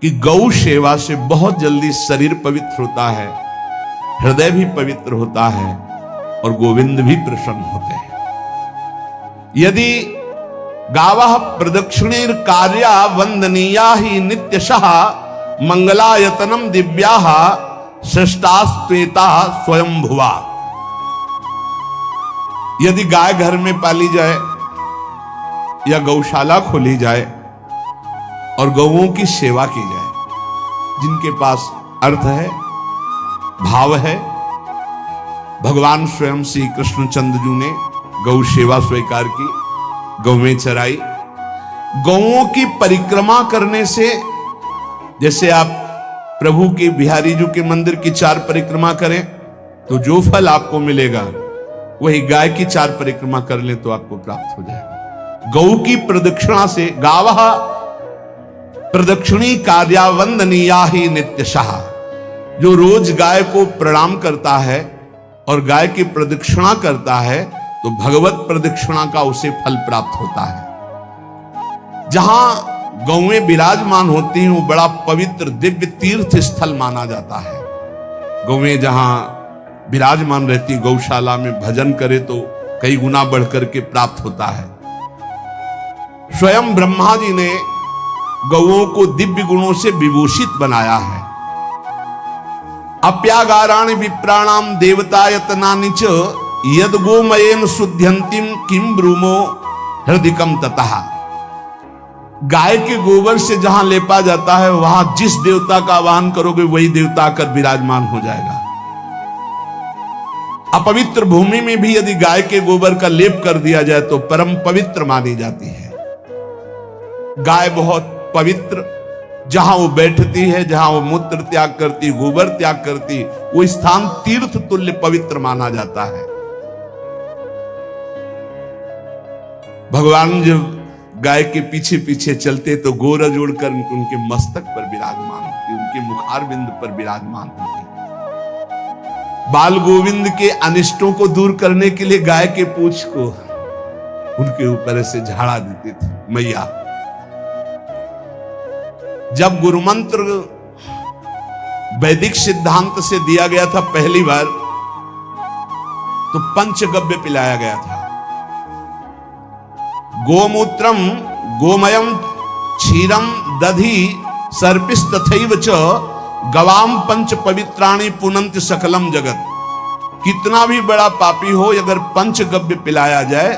कि गौ सेवा से बहुत जल्दी शरीर पवित्र होता है, हृदय भी पवित्र होता है और गोविंद भी प्रसन्न होते हैं। यदि गावः प्रदक्षिणेर कार्या वंदनीया ही नित्यशः मंगलायतनम दिव्याः श्रेष्ठास्त्वेता स्वयंभुवा। यदि गाय घर में पाली जाए या गौशाला खोली जाए और गौओं की सेवा की जाए, जिनके पास अर्थ है, भाव है, भगवान स्वयं श्री कृष्णचंद्र जी ने गौ सेवा स्वीकार की, गौवें चराई। गौओं की परिक्रमा करने से, जैसे आप प्रभु के बिहारी जी के मंदिर की 4 परिक्रमा करें तो जो फल आपको मिलेगा वही गाय की 4 परिक्रमा कर लें तो आपको प्राप्त हो जाएगा। गौ की प्रदक्षिणा से, गावः प्रदक्षिणी कार्या वंदनीया ही नित्यशः, जो रोज गाय को प्रणाम करता है और गाय की प्रदक्षिणा करता है तो भगवत प्रदक्षिणा का उसे फल प्राप्त होता है। जहां गौएं विराजमान होती हैं वो बड़ा पवित्र दिव्य तीर्थ स्थल माना जाता है। गौएं जहां विराजमान रहती, गौशाला में भजन करे तो कई गुना बढ़कर के प्राप्त होता है। स्वयं ब्रह्मा जी ने गौओं को दिव्य गुणों से विभूषित बनाया है। अप्यागाराणि विप्राणाम देवतायतनानि च यद गोमयेन शुद्ध्यंतिम किम ब्रूमो हृदिकम ततः। गाय के गोबर से जहां लेपा जाता है वहां जिस देवता का आवाहन करोगे वही देवता आकर विराजमान हो जाएगा। अपवित्र भूमि में भी यदि गाय के गोबर का लेप कर दिया जाए तो परम पवित्र मानी जाती है। गाय बहुत पवित्र, जहां वो बैठती है, जहां वो मूत्र त्याग करती, गोबर त्याग करती, वो स्थान तीर्थ तुल्य पवित्र माना जाता है। भगवान जब गाय के पीछे पीछे चलते तो गोरज उड़कर उनके मस्तक पर विराजमान होती, उनके मुखार बिंद पर विराजमान होती। बाल गोविंद के अनिष्टों को दूर करने के लिए गाय के पूंछ को उनके ऊपर से झाड़ा देती थी मैया। जब गुरु मंत्र वैदिक सिद्धांत से दिया गया था पहली बार तो पंचगव्य पिलाया गया था। गोमूत्रम गोमयम क्षीरम दधि सर्पिस तथैव च गवाम पंच पवित्राणि पुनंति सकलम जगत। कितना भी बड़ा पापी हो, अगर पंचगव्य पिलाया जाए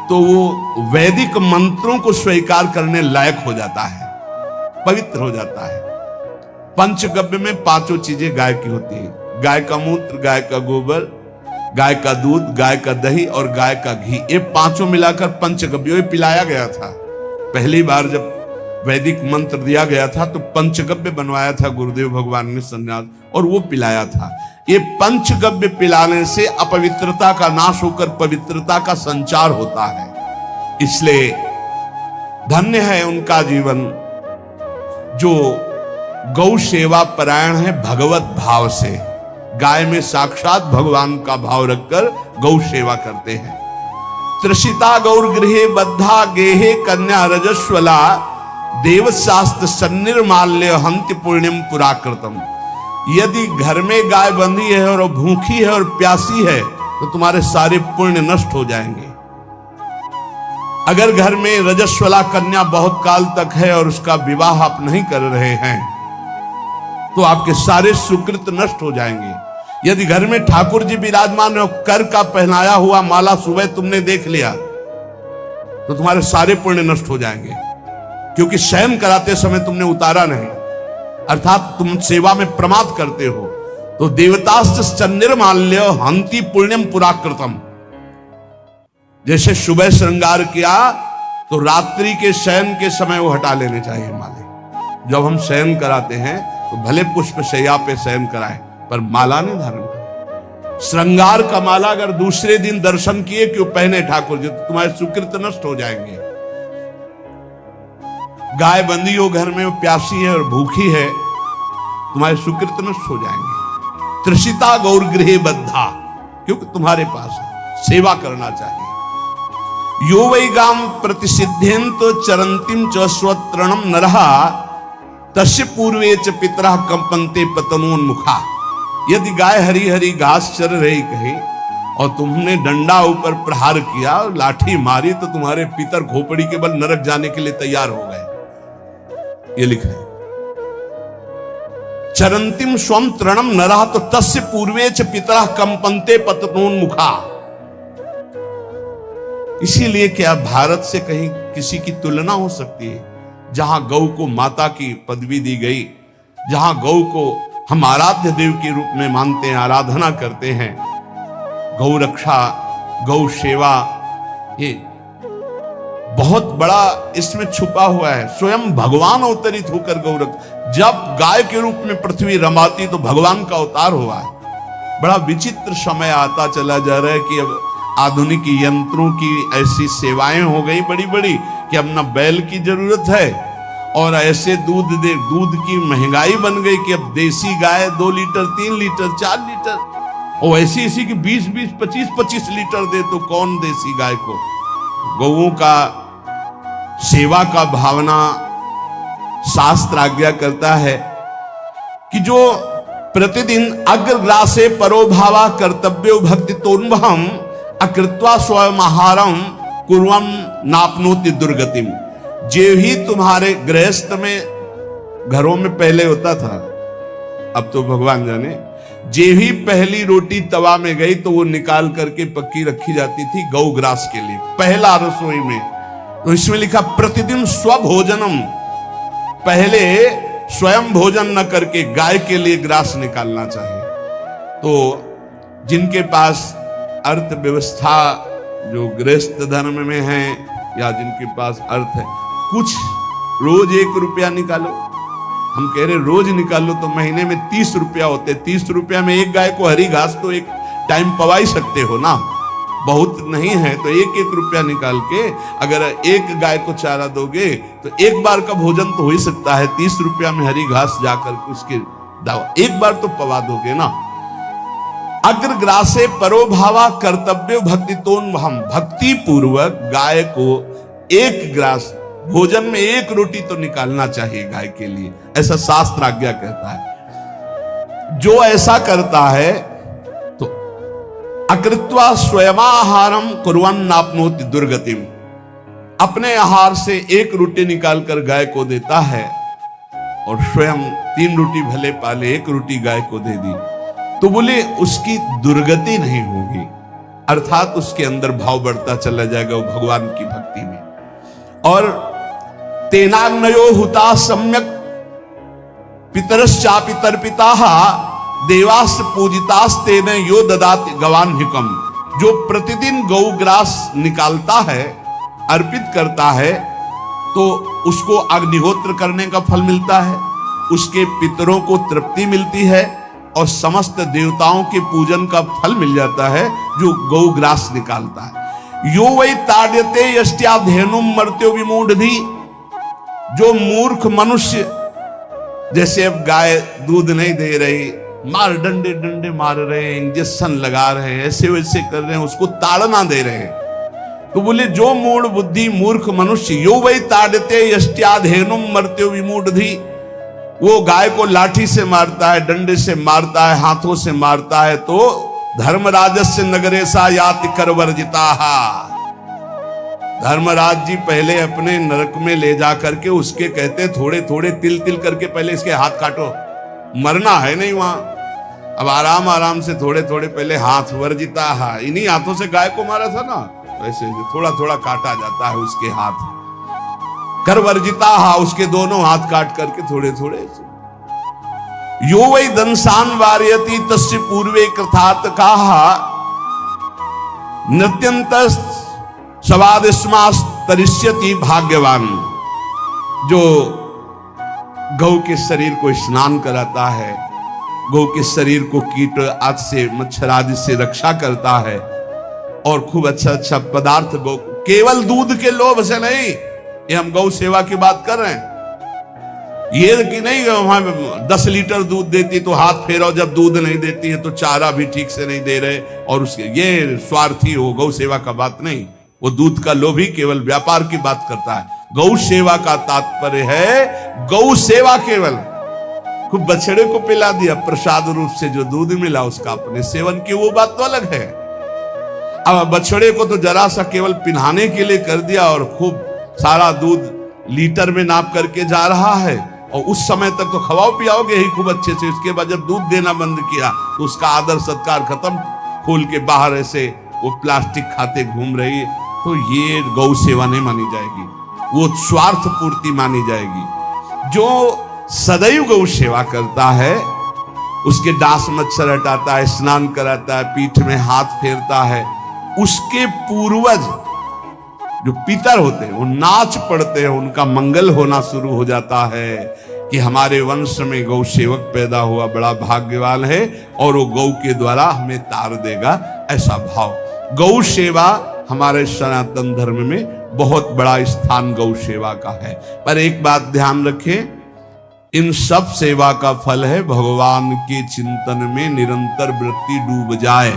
तो वो वैदिक मंत्रों को स्वीकार करने लायक हो जाता है, पवित्र हो जाता है। पंचगव्य में 5 चीजें गाय की होती है। गाय का मूत्र, गाय का गोबर, गाय का दूध, गाय का दही और गाय का घी, ये 5 मिलाकर पंचगव्य पिलाया गया था। पहली बार जब वैदिक मंत्र दिया गया था तो पंचगव्य बनवाया था गुरुदेव भगवान ने सन्यास, और वो पिलाया था। ये पंचगव्य पिलाने से अपवित्रता का नाश होकर पवित्रता का संचार होता है। इसलिए धन्य है उनका जीवन जो गौ सेवा परायण है भगवत भाव से। गाय में साक्षात भगवान का भाव रखकर गौ सेवा करते हैं। त्रिषिता गौर गृहे बद्धा गेहे कन्या रजस्वला देवशास्त्र सन्निर्माल्य हंति पुण्यम पुराकृतम। यदि घर में गाय बंधी है और भूखी है और प्यासी है तो तुम्हारे सारे पुण्य नष्ट हो जाएंगे। अगर घर में रजस्वला कन्या बहुत काल तक है और उसका विवाह आप नहीं कर रहे हैं तो आपके सारे सुकृत नष्ट हो जाएंगे। यदि घर में ठाकुर जी विराजमान हो, कर का पहनाया हुआ माला सुबह तुमने देख लिया तो तुम्हारे सारे पुण्य नष्ट हो जाएंगे, क्योंकि शयन कराते समय तुमने उतारा नहीं, अर्थात तुम सेवा में प्रमाद करते हो। तो देवतास्त्र सन्निर्माल्य हंति पुण्यम पुराकृतम। जैसे सुबह श्रृंगार किया तो रात्रि के शयन के समय वो हटा लेने चाहिए माले। जब हम शयन कराते हैं तो भले पुष्प शैया पे शयन कराएं पर माला नहीं धारण करें। श्रृंगार का माला अगर दूसरे दिन दर्शन किए क्यों पहने ठाकुर जी तो तुम्हारे सुकृत नष्ट हो जाएंगे। गाय बंदी हो घर में, प्यासी है और भूखी है, तुम्हारे सुकृत नष्ट हो जाएंगे। त्रिषिता गौर गृहे बद्धा, क्योंकि तुम्हारे पास है, सेवा करना चाहिए। यो वै गाम प्रतिसिद्धेन तो चरंतिम च स्वतरणम नरहा तस्य पूर्वे च पितरः कंपन्ते पतनोन्मुखा। यदि गाय हरी हरी घास चर रही कहीं और तुमने डंडा ऊपर प्रहार किया और लाठी मारी तो तुम्हारे पितर खोपड़ी के बल नरक जाने के लिए तैयार हो गए। ये लिखा है चरंतिम स्वम तृणम नरः तो तस्य पूर्वे च पितरः कंपन्ते पतनोन्मुखा। इसीलिए क्या भारत से कहीं किसी की तुलना हो सकती है जहां गौ को माता की पदवी दी गई, जहां गौ को हम आराध्य देव के रूप में मानते हैं, आराधना करते हैं। गौ रक्षा, गौ सेवा, ये बहुत बड़ा इसमें छुपा हुआ है। स्वयं भगवान अवतरित होकर गौ जब गाय के रूप में पृथ्वी रमाती तो भगवान का अवतार हुआ है। बड़ा विचित्र समय आता चला जा रहा है कि अब आधुनिक यंत्रों की ऐसी सेवाएं हो गई बड़ी बड़ी कि अब न बैल की जरूरत है और ऐसे दूध की महंगाई बन गई कि अब देसी गाय 2 लीटर 3 लीटर 4 लीटर और ऐसी ऐसी कि 20-20 25-25 लीटर दे तो कौन देसी गाय को। गौओं का सेवा का भावना शास्त्र आज्ञा करता है कि जो प्रतिदिन अग्रग्रासे परोभावा कर्तव्यो भक्ति तोन्वहम अकृत्वा स्वयं आहारम कुर्वम नापनोति दुर्गतिम। जे ही तुम्हारे गृहस्थ में घरों में पहले होता था, अब तो भगवान जाने, जे ही पहली रोटी तवा में गई तो वो निकाल करके पक्की रखी जाती थी गौग्रास के लिए, पहला रसोई में। तो इसमें लिखा प्रतिदिन स्वभोजनम, पहले स्वयं भोजन न करके गाय के लिए ग्रास निकालना चाहिए। तो जिनके पास अर्थव्यवस्था जो गृहस्थ धर्म में है या जिनके पास अर्थ है, कुछ रोज 1 रुपया निकालो। हम कह रहे रोज निकालो तो महीने में 30 रुपया होते। 30 रुपया में एक गाय को हरी घास तो एक टाइम पवा ही सकते हो ना, बहुत नहीं है तो 1-1 रुपया निकाल के अगर एक गाय को चारा दोगे तो एक बार का भोजन तो हो ही सकता है। 30 रुपया में हरी घास जाकर उसके दावा एक बार तो पवा दोगे ना। अग्रग्रासे परोभावा कर्तव्य भक्ति तोन्वहम, भक्ति पूर्वक गाय को 1 ग्रास भोजन में 1 रोटी तो निकालना चाहिए गाय के लिए, ऐसा शास्त्र आज्ञा कहता है। जो ऐसा करता है तो अकृत्वा स्वयमाहारम कुर्वन् नाप्नोति दुर्गतिम, अपने आहार से 1 रोटी निकालकर गाय को देता है और स्वयं 3 रोटी भले पाले 1 रोटी गाय को दे दी तो बोले उसकी दुर्गति नहीं होगी, अर्थात उसके अंदर भाव बढ़ता चला जाएगा वो भगवान की भक्ति में। और तेनाग्नयो हुता सम्यक पितरश्चापि तर्पिताः देवास पूजितास्तेन यो ददाति गवान्हिकम। जो प्रतिदिन गौग्रास निकालता है, अर्पित करता है, तो उसको अग्निहोत्र करने का फल मिलता है, उसके पितरों को तृप्ति मिलती है और समस्त देवताओं के पूजन का फल मिल जाता है जो गौग्रास निकालता है। यो वै ताड्यते यष्ट्याधेनुम मर्त्यो विमूढ़धि। जो मूर्ख मनुष्य, जैसे अब गाय दूध नहीं दे रही, मार डंडे डंडे मार रहे हैं, इंजेक्शन लगा रहे हैं, ऐसे वैसे कर रहे हैं, उसको ताड़ना दे रहे हैं। तो बोले जो मूढ़ बुद्धि मूर्ख मनुष्य, यो वै ताड्यते यष्ट्याधेनुम मर्त्यो विमूढ़धि, वो गाय को लाठी से मारता है, डंडे से मारता है, हाथों से मारता है, तो धर्मराजस्य नगरेशा याति करवर्जिताः। धर्मराज जी पहले अपने नरक में ले जा करके उसके कहते थोड़े थोड़े तिल तिल करके पहले इसके हाथ काटो, मरना है नहीं वहां, अब आराम आराम से थोड़े थोड़े पहले हाथ वर्जिताः, इन्हीं हाथों से गाय को मारा था ना, वैसे थोड़ा थोड़ा काटा जाता है उसके हाथ। कर वर्जिता, उसके दोनों हाथ काट करके थोड़े थोड़े। यो वै दंसान वारयति तस्य पूर्वे कृतार्थ काः नृत्यंत सवादिस्मास तरिष्यति भाग्यवान। जो गौ के शरीर को स्नान कराता है, गौ के शरीर को कीट आदि से मच्छर आदि से रक्षा करता है और खूब अच्छा अच्छा पदार्थ गौ, केवल दूध के लोभ से नहीं, ये हम गौ सेवा की बात कर रहे हैं। ये कि नहीं वहां 10 लीटर दूध देती तो हाथ फेरो, जब दूध नहीं देती है तो चारा भी ठीक से नहीं दे रहे और उसके ये स्वार्थी हो, गौ सेवा का बात नहीं। वो दूध का लोभी केवल व्यापार की बात करता है। गौ सेवा का तात्पर्य है गौ सेवा केवल, खूब बछड़े को पिला दिया प्रसाद रूप से जो दूध मिला उसका अपने सेवन की, वो बात तो अलग है। अब बछड़े को तो जरा सा केवल पिन्हाने के लिए कर दिया और खूब सारा दूध लीटर में नाप करके जा रहा है, और उस समय तक तो खवाओ पियाओगे ही खूब अच्छे से। उसके बाद जब दूध देना बंद किया तो उसका आदर सत्कार खत्म, खोल के बाहर ऐसे वो प्लास्टिक खाते घूम रही है, तो ये गौ सेवा नहीं मानी जाएगी, वो स्वार्थ पूर्ति मानी जाएगी। जो सदैव गौ सेवा करता है, उसके डांस मच्छर हटाता है, स्नान कराता है, पीठ में हाथ फेरता है, उसके पूर्वज जो पितर होते हैं वो नाच पड़ते हैं, उनका मंगल होना शुरू हो जाता है कि हमारे वंश में गौ सेवक पैदा हुआ, बड़ा भाग्यवान है और वो गौ के द्वारा हमें तार देगा, ऐसा भाव। गौ सेवा हमारे सनातन धर्म में बहुत बड़ा स्थान गौ सेवा का है। पर एक बात ध्यान रखें, इन सब सेवा का फल है भगवान के चिंतन में निरंतर वृत्ति डूब जाए।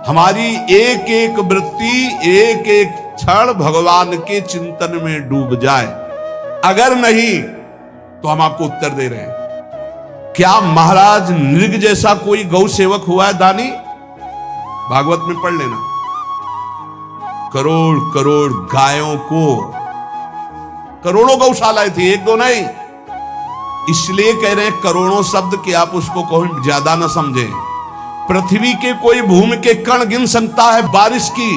हमारी एक एक वृत्ति, एक एक क्षण भगवान के चिंतन में डूब जाए। अगर नहीं तो हम आपको उत्तर दे रहे हैं, क्या महाराज नृग जैसा कोई गौ सेवक हुआ है दानी? भागवत में पढ़ लेना, करोड़ करोड़ गायों को, करोड़ों गौशालाएं थी, एक दो नहीं। इसलिए कह रहे हैं करोड़ों शब्द कि आप उसको कहीं ज्यादा ना समझें। पृथ्वी के कोई भूमि के कण गिन सकता है, बारिश की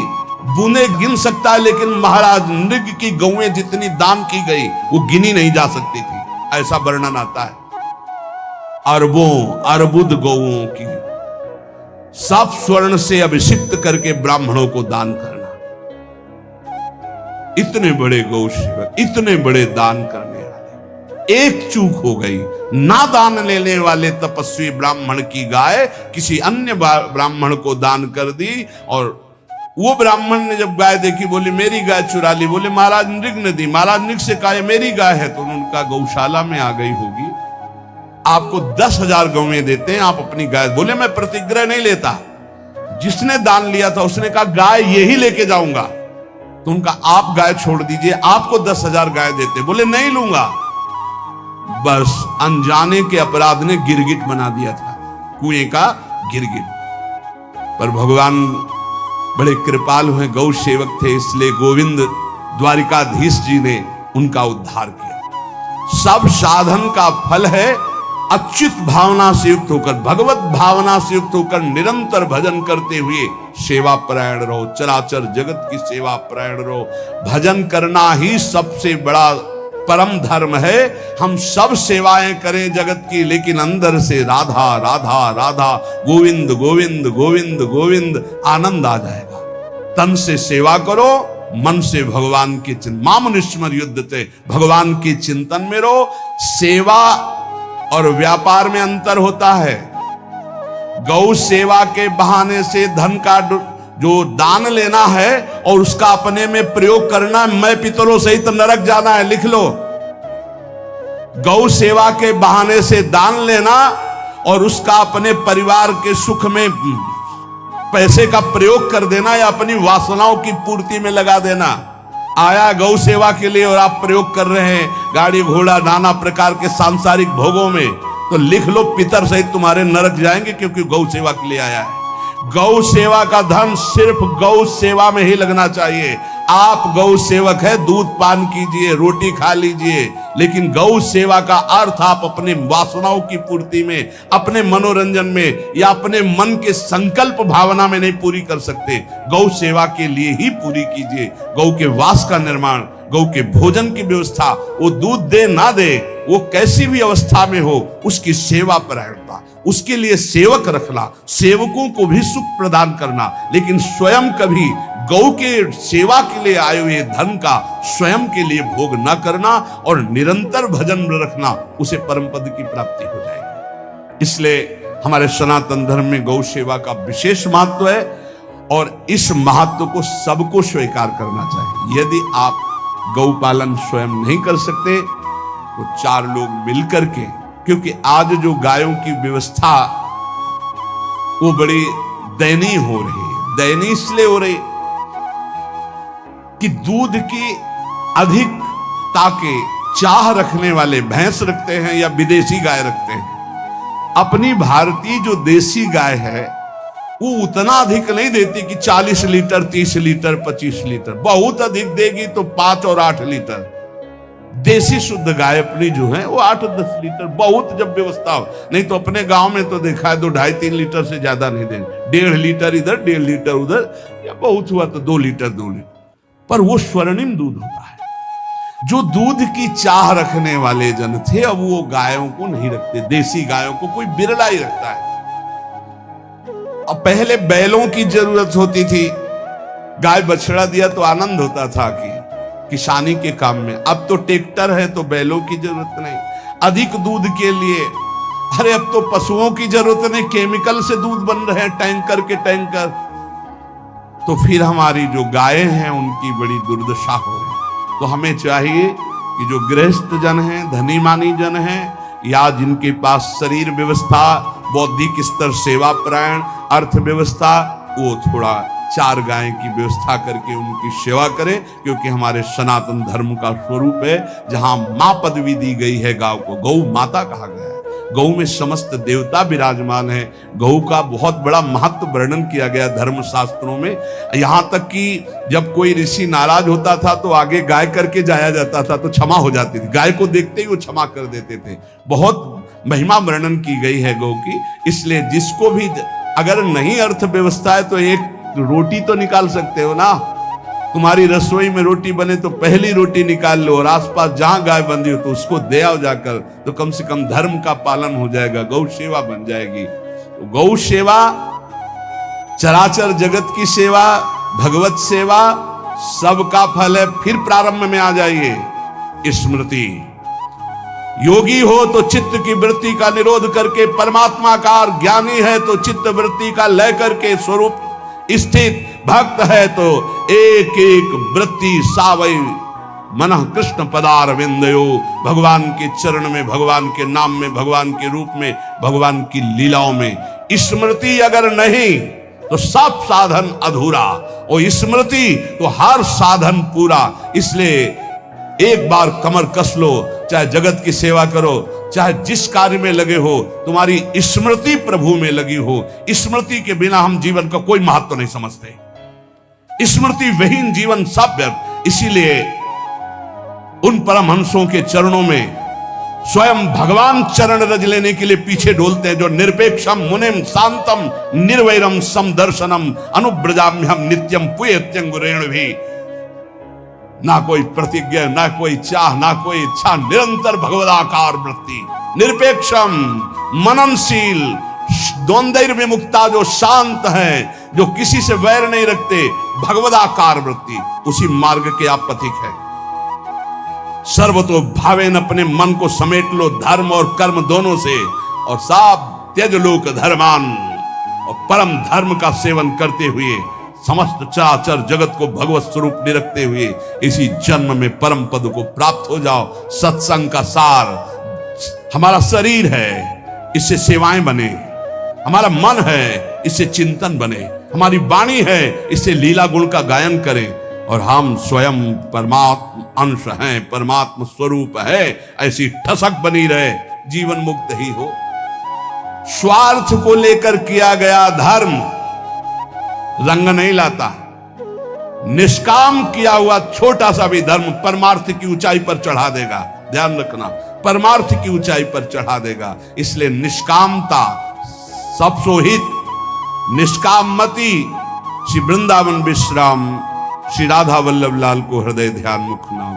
बूंदे गिन सकता है, लेकिन महाराज नृग की गौएं जितनी दान की गई वो गिनी नहीं जा सकती थी, ऐसा वर्णन आता है। अरबों अर्बुद गौओं की सब स्वर्ण से अभिषिक्त करके ब्राह्मणों को दान करना। इतने बड़े गौ सेवक, इतने बड़े दान करने वाले, एक चूक हो गई, ना दान लेने वाले तपस्वी ब्राह्मण की गाय किसी अन्य ब्राह्मण को दान कर दी, और वो ब्राह्मण ने जब गाय देखी बोली मेरी गाय चुरा ली। बोले महाराज नृग ने दी। महाराज नृग से कहा मेरी गाय है, तो उनका गौशाला में आ गई होगी, आपको 10,000 गौएं देते हैं, आप अपनी गाय। बोले मैं प्रतिग्रह नहीं लेता। जिसने दान लिया था उसने कहा गाय यही लेके जाऊंगा, तो उनका आप गाय छोड़ दीजिए, आपको 10,000 गाय देते। बोले नहीं लूंगा। बस अनजाने के अपराध ने गिरगिट बना दिया था, कुएं का गिरगिट। पर भगवान बड़े कृपालु हैं, गौ सेवक थे, इसलिए गोविंद द्वारिकाधीश जी ने उनका उद्धार किया। सब साधन का फल है अच्युत भावना से युक्त होकर, भगवत भावना से युक्त होकर निरंतर भजन करते हुए सेवा परायण रहो, चराचर जगत की सेवा परायण रहो। भजन करना ही सबसे बड़ा परम धर्म है। हम सब सेवाएं करें जगत की, लेकिन अंदर से राधा राधा राधा, गोविंद गोविंद गोविंद गोविंद, आनंद आ जाएगा। तन से सेवा करो, मन से भगवान के चिंतन, मामनुष्मर युद्धते, भगवान के चिंतन में रहो। सेवा और व्यापार में अंतर होता है। गौ सेवा के बहाने से धन का जो दान लेना है और उसका अपने में प्रयोग करना, मैं पितरों सहित नरक जाना है, लिख लो। गौ सेवा के बहाने से दान लेना और उसका अपने परिवार के सुख में पैसे का प्रयोग कर देना या अपनी वासनाओं की पूर्ति में लगा देना। आया गौ सेवा के लिए और आप प्रयोग कर रहे हैं गाड़ी घोड़ा नाना प्रकार के सांसारिक भोगों में, तो लिख लो पितर सहित तुम्हारे नरक जाएंगे, क्योंकि गौ सेवा के लिए आया है। गौ सेवा का धन सिर्फ गौ सेवा में ही लगना चाहिए। आप गौ सेवक है, दूध पान कीजिए, रोटी खा लीजिए, लेकिन गौ सेवा का अर्थ आप अपने वासनाओं की पूर्ति में, अपने मनोरंजन में या अपने मन के संकल्प भावना में नहीं पूरी कर सकते। गौ सेवा के लिए ही पूरी कीजिए। गौ के वास का निर्माण, गौ के भोजन की व्यवस्था, वो दूध दे ना दे, वो कैसी भी अवस्था में हो, उसकी सेवा परायणता, उसके लिए सेवक रखना, सेवकों को भी सुख प्रदान करना, लेकिन स्वयं कभी गौ के सेवा के लिए आए हुए धन का स्वयं के लिए भोग न करना और निरंतर भजन में रखना, उसे परम पद की प्राप्ति हो जाएगी। इसलिए हमारे सनातन धर्म में गौ सेवा का विशेष महत्व है और इस महत्व को सबको स्वीकार करना चाहिए। यदि आप गौ पालन स्वयं नहीं कर सकते तो 4 लोग मिलकर के, क्योंकि आज जो गायों की व्यवस्था वो बड़ी दयनीय हो रही है। दयनीय इसलिए हो रही कि दूध की अधिक ताकि चाह रखने वाले भैंस रखते हैं या विदेशी गाय रखते हैं। अपनी भारतीय जो देसी गाय है वो उतना अधिक नहीं देती कि 40 लीटर 30 लीटर 25 लीटर, बहुत अधिक देगी तो 5 और 8 लीटर। देसी शुद्ध गाय अपनी जो है वो 8-10 लीटर, बहुत जब व्यवस्था हो। नहीं तो अपने गांव में तो देखा है 2-2.5-3 लीटर से ज्यादा नहीं देंगे, 1.5 लीटर इधर 1.5 लीटर उधर, या बहुत हुआ तो 2 लीटर 2 लीटर। पर वो स्वर्णिम दूध होता है। जो दूध की चाह रखने वाले जन थे अब वो गायों को नहीं रखते, देसी गायों को कोई बिरला ही रखता है। अब पहले बैलों की जरूरत होती थी, गाय बछड़ा दिया तो आनंद होता था कि किसानी के काम में। अब तो ट्रैक्टर है तो बैलों की जरूरत नहीं। अधिक दूध के लिए अरे अब तो पशुओं की जरूरत नहीं, केमिकल से दूध बन रहे हैं, टैंकर के टैंकर। तो फिर हमारी जो गायें हैं उनकी बड़ी दुर्दशा हो रही। तो हमें चाहिए कि जो गृहस्थ जन हैं, धनी मानी जन हैं, या जिनके पास शरीर व्यवस्था, बौद्धिक स्तर, सेवा परायण, अर्थव्यवस्था, वो थोड़ा 4 गाय की व्यवस्था करके उनकी सेवा करें, क्योंकि हमारे सनातन धर्म का स्वरूप है। जहां मां पदवी दी गई है गांव को, गौ माता कहा गया है। गौ में समस्त देवता विराजमान है। गौ का बहुत बड़ा महत्व वर्णन किया गया धर्म शास्त्रों में। यहां तक कि जब कोई ऋषि नाराज होता था तो आगे गाय करके जाया जाता था तो क्षमा हो जाती थी। गाय को देखते ही वो क्षमा कर देते थे। बहुत महिमा वर्णन की गई है गौ की। इसलिए जिसको भी अगर नहीं अर्थव्यवस्था है तो एक रोटी तो निकाल सकते हो ना। तुम्हारी रसोई में रोटी बने तो पहली रोटी निकाल लो, और आसपास जहां गाय बंधी हो तो उसको दे आओ जाकर, तो कम से कम धर्म का पालन हो जाएगा, गौ सेवा बन जाएगी। तो गौ सेवा, चराचर जगत की सेवा, भगवत सेवा, सबका फल है। फिर प्रारंभ में आ जाइए स्मृति। योगी हो तो चित्त की वृत्ति का निरोध करके परमात्माकार, ज्ञानी है तो चित्त वृत्ति का लय करके स्वरूप स्थित, भक्त है तो एक एक वृत्ति सावई मनः कृष्ण पदार विंदयो। भगवान के चरण में, भगवान के नाम में, भगवान के रूप में, भगवान की लीलाओं में स्मृति अगर नहीं तो सब साधन अधूरा, और स्मृति तो हर साधन पूरा। इसलिए एक बार कमर कस लो, चाहे जगत की सेवा करो, चाहे जिस कार्य में लगे हो, तुम्हारी स्मृति प्रभु में लगी हो। स्मृति के बिना हम जीवन का कोई महत्व नहीं समझते। स्मृति विहीन जीवन सब व्यर्थ। इसीलिए उन परमहंसों के चरणों में स्वयं भगवान चरण रज लेने के लिए पीछे डोलते हैं, जो निरपेक्षम मुनिम शांतम निर्वैरम समदर्शनम अनुब्रजाम्यहम नित्यम पुयत्यंगुरेण भी। ना कोई प्रतिज्ञा, ना कोई चाह, ना कोई इच्छा, निरंतर भगवदाकार वृत्ति, निरपेक्षम मननशील, द्वंद्व विमुक्ता, जो शांत है, जो किसी से वैर नहीं रखते, भगवदाकार वृत्ति, उसी मार्ग के आप पथिक है। सर्वतो भावेन, अपने मन को समेट लो धर्म और कर्म दोनों से, और साब त्यज लोक धर्मान, और परम धर्म का सेवन करते हुए समस्त चराचर जगत को भगवत स्वरूप में रखते हुए इसी जन्म में परम पद को प्राप्त हो जाओ। सत्संग का सार हमारा शरीर है, इससे सेवाएं बने। हमारा मन है, इससे चिंतन बने। हमारी वाणी है, इससे लीला गुण का गायन करें। और हम स्वयं परमात्मा अंश हैं, परमात्मा स्वरूप है, ऐसी ठसक बनी रहे, जीवन मुक्त ही हो। स्वार्थ को लेकर किया गया धर्म रंग नहीं लाता। निष्काम किया हुआ छोटा सा भी धर्म परमार्थ की ऊंचाई पर चढ़ा देगा। ध्यान रखना, परमार्थ की ऊंचाई पर चढ़ा देगा। इसलिए निष्कामता सब सोहित, निष्कामति। श्री वृंदावन विश्राम श्री राधा वल्लभ लाल को हृदय ध्यान मुख नाम।